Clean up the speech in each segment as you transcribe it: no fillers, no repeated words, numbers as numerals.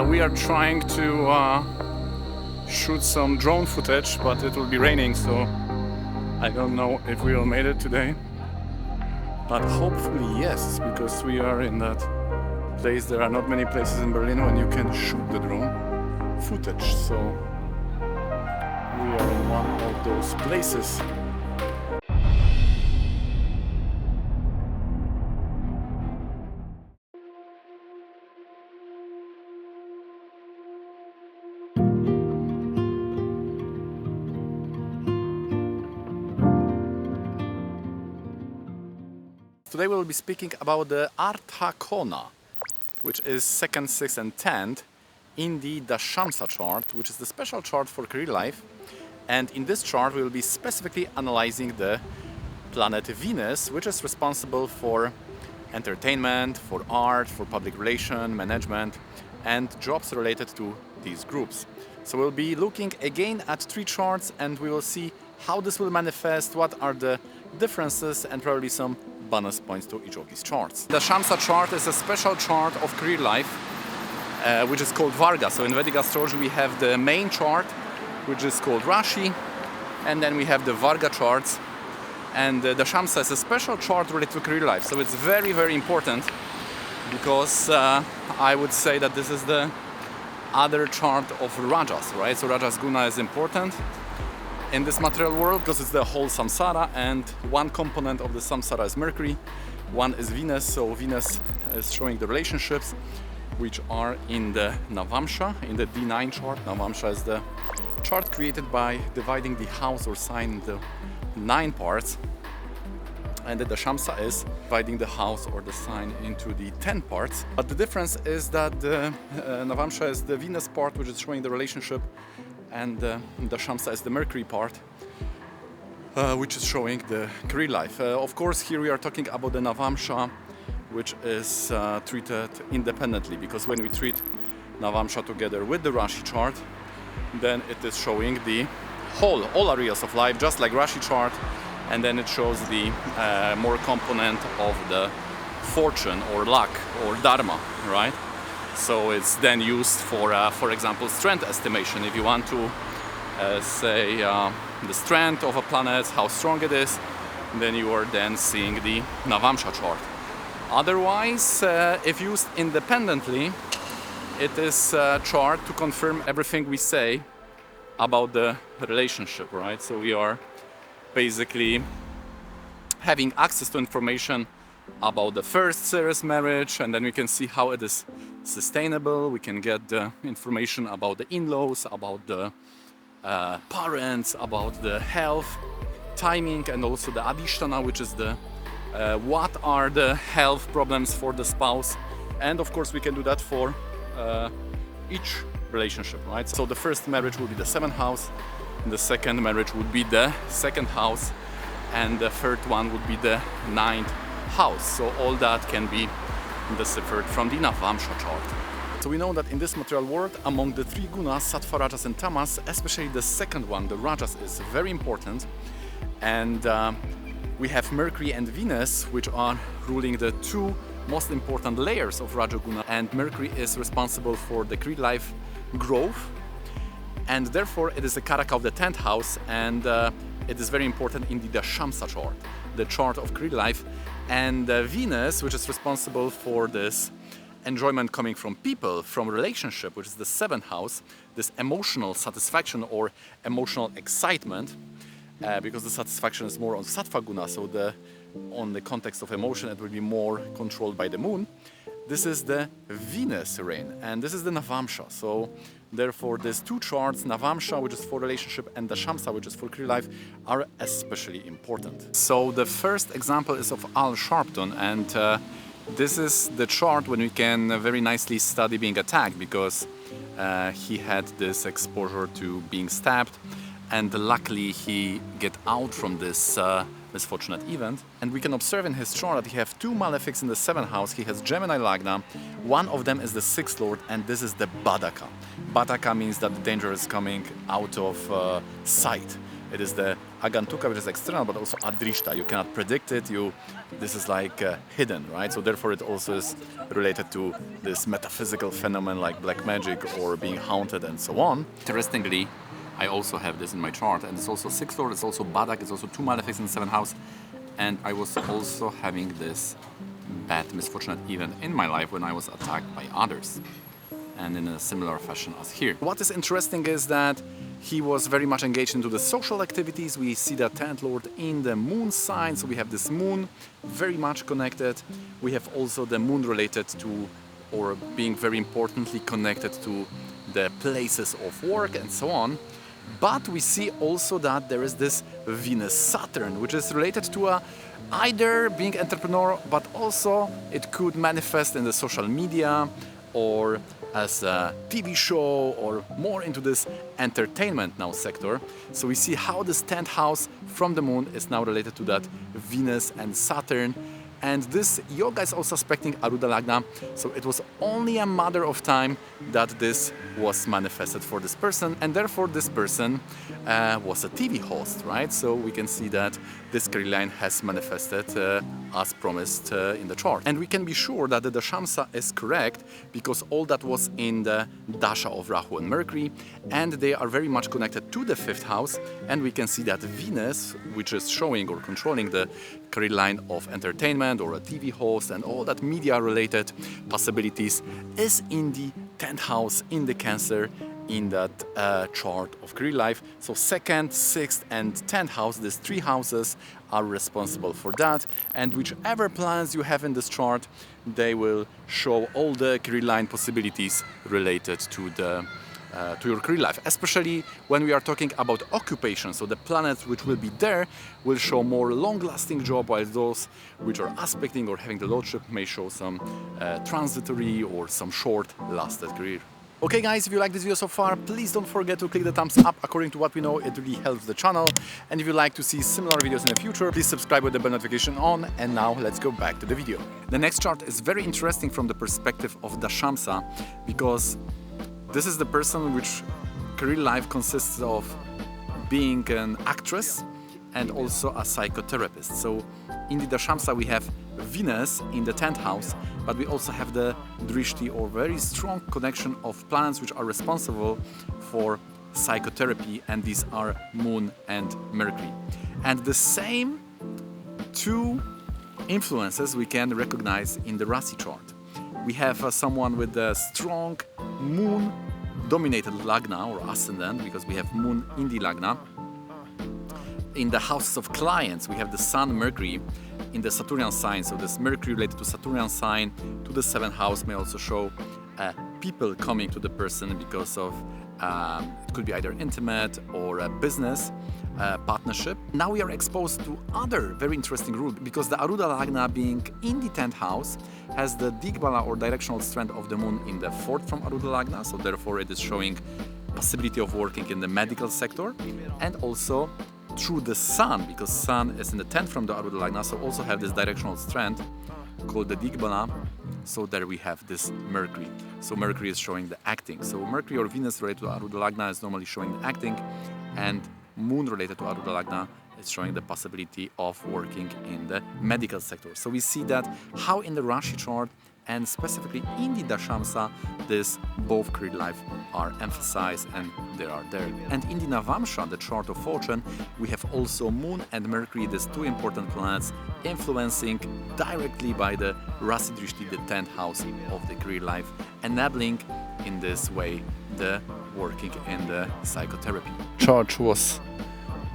We are trying to shoot some drone footage, but it will be raining, so I don't know if we will make it today. But hopefully yes, because we are in that place. There are not many places in Berlin when you can shoot the drone footage, so we are in one of those places. Today we will be speaking about the Arudha, which is 2nd, 6th and 10th in the Dashamsa chart, which is the special chart for career life. And in this chart we will be specifically analyzing the planet Venus, which is responsible for entertainment, for art, for public relation, management and jobs related to these groups. So we'll be looking again at 3 charts and we will see how this will manifest, what are the differences and probably some bonus points to each of these charts. The Dashamsa chart is a special chart of career life, which is called Vargas. So in Vedic astrology we have the main chart, which is called Rashi, and then we have the Varga charts. And the Dashamsa is a special chart related to career life. So it's very, very important because I would say that this is the other chart of Rajas, right? So Rajas Guna is important in this material world because it's the whole samsara, and one component of the samsara is Mercury, one is Venus. So Venus is showing the relationships which are in the Navamsha, in the D9 chart. Navamsha is the chart created by dividing the house or sign into 9 parts, and the Dashamsa is dividing the house or the sign into the 10 parts. But the difference is that the Navamsha is the Venus part, which is showing the relationship, and the Dashamsa is the Mercury part, which is showing the career life. Of course, here we are talking about the Navamsha, which is treated independently, because when we treat Navamsha together with the Rashi chart, then it is showing the all areas of life, just like Rashi chart, and then it shows the more component of the fortune or luck or dharma, right? So it's then used for example, strength estimation. If you want to say the strength of a planet, how strong it is, then you are then seeing the Navamsha chart. Otherwise, if used independently, it is a chart to confirm everything we say about the relationship, right? So we are basically having access to information about the first serious marriage, and then we can see how it is sustainable. We can get the information about the in-laws, about the parents, about the health, timing, and also the adhisthana, which is the what are the health problems for the spouse. And of course we can do that for each relationship, right? So the first marriage will be the 7th house, and the second marriage would be the 2nd house, and the third one would be the 9th house. So all that can be deciphered from the Navamsha chart. So we know that in this material world, among the 3 gunas, Sattva, Rajas and Tamas, especially the second one, the Rajas, is very important. And we have Mercury and Venus, which are ruling the 2 most important layers of Rajaguna, and Mercury is responsible for the career life growth, and therefore it is the Karaka of the 10th house, and it is very important in the Dashamsa chart, the chart of career life. And Venus, which is responsible for this enjoyment coming from people, from relationship, which is the 7th house, this emotional satisfaction or emotional excitement, because the satisfaction is more on Sattva Guna, so on the context of emotion it will be more controlled by the moon. This is the Venus reign, and this is the Navamsha. So therefore these 2 charts, Navamsha, which is for relationship, and Dashamsa, which is for career life, are especially important. So the first example is of Sharpton, and this is the chart when we can very nicely study being attacked, because he had this exposure to being stabbed, and luckily he get out from this misfortunate event. And we can observe in his chart that he has 2 malefics in the 7th house. He has Gemini Lagna, one of them is the 6th lord, and this is the Badaka. Badaka means that the danger is coming out of sight. It is the Agantuka, which is external, but also Adrishta. You cannot predict it. This is like hidden, right? So therefore, it also is related to this metaphysical phenomenon like black magic or being haunted and so on. Interestingly, I also have this in my chart, and it's also 6th lord, it's also Badak, it's also 2 malefics in the 7th house, and I was also having this bad misfortunate event in my life when I was attacked by others, and in a similar fashion as here. What is interesting is that he was very much engaged into the social activities. We see the 10th lord in the moon sign, so we have this moon very much connected. We have also the moon related to, or being very importantly connected to, the places of work and so on. But we see also that there is this Venus-Saturn, which is related to either being entrepreneur, but also it could manifest in the social media or as a TV show or more into this entertainment now sector. So we see how this 10th house from the moon is now related to that Venus and Saturn. And this yoga is also aspecting Arudha Lagna, so it was only a matter of time that this was manifested for this person, and therefore this person was a TV host, right? So we can see that this career line has manifested as promised in the chart. And we can be sure that the Dashamsa is correct because all that was in the Dasha of Rahu and Mercury, and they are very much connected to the 5th house, and we can see that Venus, which is showing or controlling the career line of entertainment or a TV host and all that media related possibilities, is in the 10th house in the Cancer in that chart of career life. So 2nd, 6th and 10th house, these 3 houses are responsible for that, and whichever plans you have in this chart, they will show all the career line possibilities related to your career life, especially when we are talking about occupation. So the planets which will be there will show more long-lasting job, while those which are aspecting or having the lordship may show some transitory or some short-lasted career. Okay guys, if you like this video so far, please don't forget to click the thumbs up. According to what we know, it really helps the channel. And if you'd like to see similar videos in the future, please subscribe with the bell notification on. And now let's go back to the video. The next chart is very interesting from the perspective of Dashamsa, because this is the person which career life consists of being an actress and also a psychotherapist. So in the Dashamsa we have Venus in the 10th house, but we also have the Drishti, or very strong connection of planets which are responsible for psychotherapy, and these are Moon and Mercury. And the same 2 influences we can recognize in the Rashi chart. We have someone with a strong Moon dominated Lagna or ascendant, because we have Moon in the Lagna. In the houses of clients, we have the Sun, Mercury in the Saturnian sign. So this Mercury related to Saturnian sign to the 7th house may also show people coming to the person because of it could be either intimate or a business partnership. Now we are exposed to other very interesting rule, because the Arudha Lagna being in the 10th house has the Digbala or directional strength of the moon in the 4th from Arudha Lagna, so therefore it is showing possibility of working in the medical sector, and also through the Sun, because Sun is in the 10th from the Arudha Lagna, so also have this directional strength called the Digbala. So there we have this Mercury. So Mercury is showing the acting. So Mercury or Venus related to Arudha Lagna is normally showing the acting, and Moon related to Arudha Lagna is showing the possibility of working in the medical sector. So we see that how in the Rashi chart and specifically in the Dashamsa, this both career life are emphasized and they are there. And in the Navamsha, the chart of fortune, we have also Moon and Mercury, these 2 important planets influencing directly by the Rasi Drishti, the 10th house of the career life, enabling in this way the working in the psychotherapy. Church was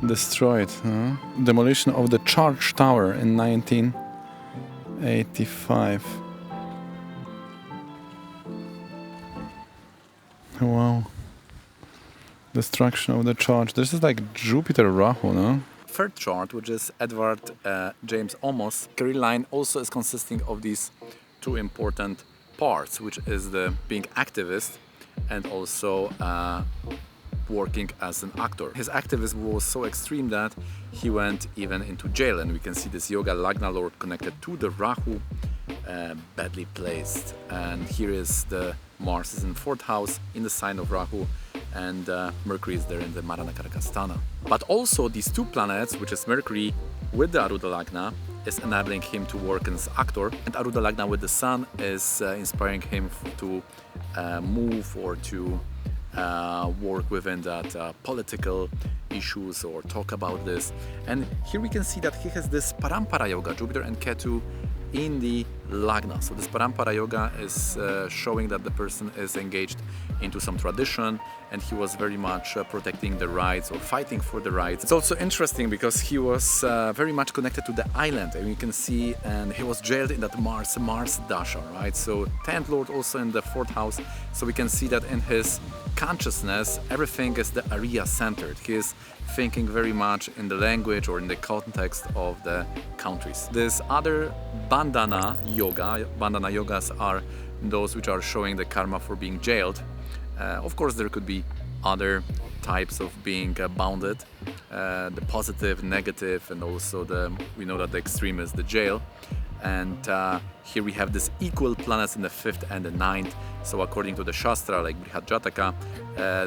destroyed. Demolition of the church tower in 1985. Wow. Destruction of the church. This is like Jupiter Rahu, no? Third chart, which is Edward James Olmos, career line also is consisting of these 2 important parts, which is the being activist and also working as an actor. His activism was so extreme that he went even into jail, and we can see this Yoga Lagna Lord connected to the Rahu, badly placed. And here is the Mars is in 4th house in the sign of Rahu, and Mercury is there in the Marana Karakastana. But also these two planets, which is Mercury with the Arudha Lagna, is enabling him to work as actor, and Arudha Lagna with the Sun is inspiring him to move or to work within that political issues or talk about this. And here we can see that he has this Parampara Yoga, Jupiter and Ketu in the Lagna. So this Parampara Yoga is showing that the person is engaged into some tradition, and he was very much protecting the rights or fighting for the rights. It's also interesting because he was very much connected to the island, and you can see, and he was jailed in that Mars Dasha, right? So 10th Lord also in the 4th house, so we can see that in his consciousness everything is the area centered. He is thinking very much in the language or in the context of the countries. This other bandhana yogas are those which are showing the karma for being jailed. Of course, there could be other types of being bounded, the positive, negative, and also we know that the extreme is the jail. And here we have this equal planets in the 5th and the 9th. So according to the Shastra, like Brihad Jataka,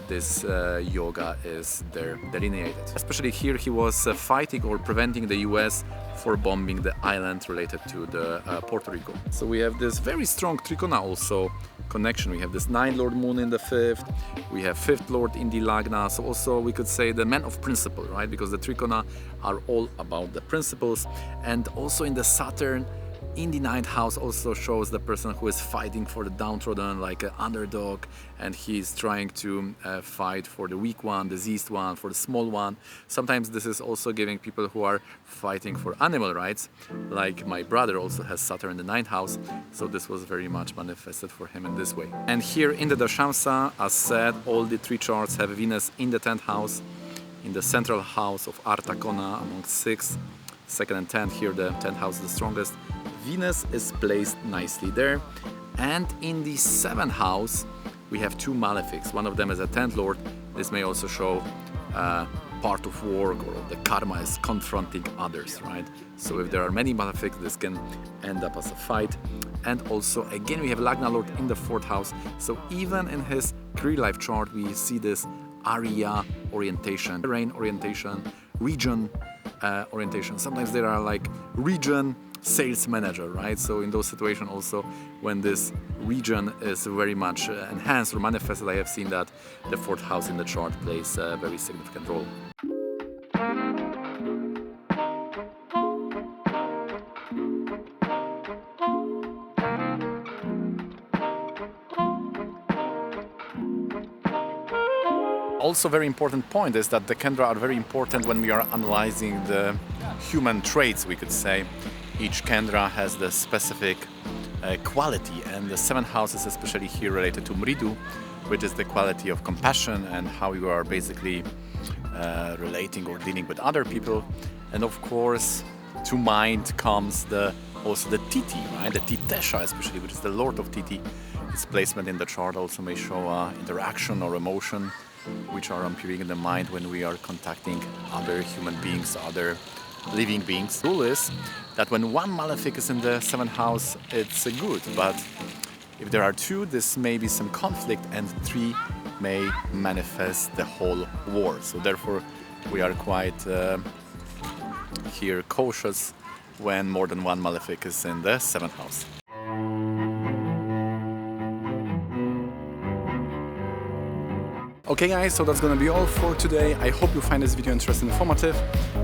this yoga is there delineated. Especially here he was fighting or preventing the US for bombing the island related to the Puerto Rico. So we have this very strong Trikona also connection. We have this 9th Lord Moon in the 5th, we have 5th Lord in the Lagna, so also we could say the man of principle, right? Because the Trikona are all about the principles. And also in the Saturn in the 9th house also shows the person who is fighting for the downtrodden, like an underdog, and he's trying to fight for the weak one, diseased one, for the small one. Sometimes this is also giving people who are fighting for animal rights, like my brother also has Saturn in the 9th house, so this was very much manifested for him in this way. And here in the Dashamsa, as said, all the 3 charts have Venus in the 10th house, in the central house of Artha Kona among 6th, 2nd and 10th. Here the 10th house is the strongest. Venus is placed nicely there, and in the 7th house we have 2 malefics. One of them is a 10th Lord. This may also show part of work, or the karma is confronting others, right? So if there are many malefics, this can end up as a fight. And also again we have Lagna Lord in the 4th house, so even in his career life chart we see this area orientation, terrain orientation, region orientation. Sometimes there are like region sales manager, right? So in those situations also, when this region is very much enhanced or manifested, I have seen that the 4th house in the chart plays a very significant role. Also very important point is that the Kendra are very important when we are analyzing the human traits, we could say. Each Kendra has the specific quality, and the 7th house is especially here related to Mridu, which is the quality of compassion and how you are basically relating or dealing with other people. And of course, to mind comes also the Titi, right? The Titesha especially, which is the Lord of Titi. Its placement in the chart also may show interaction or emotion which are appearing in the mind when we are contacting other human beings, other living beings. The rule is that when one malefic is in the 7th house, it's good, but if there are 2, this may be some conflict, and 3 may manifest the whole war. So therefore we are quite here cautious when more than one malefic is in the 7th house. Okay guys, so that's gonna be all for today. I hope you find this video interesting and informative.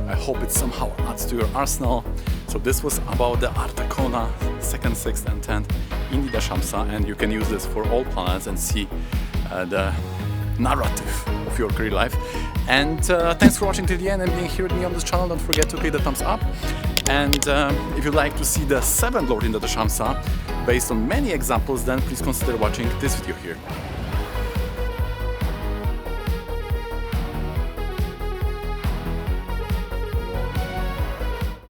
I hope it somehow adds to your arsenal. So this was about the Artha Kona, 2nd, 6th and 10th in the Dashamsa, and you can use this for all planets and see the narrative of your career life. And thanks for watching till the end and being here with me on this channel. Don't forget to click the thumbs up. And if you'd like to see the 7th Lord in the Dashamsa based on many examples, then please consider watching this video here.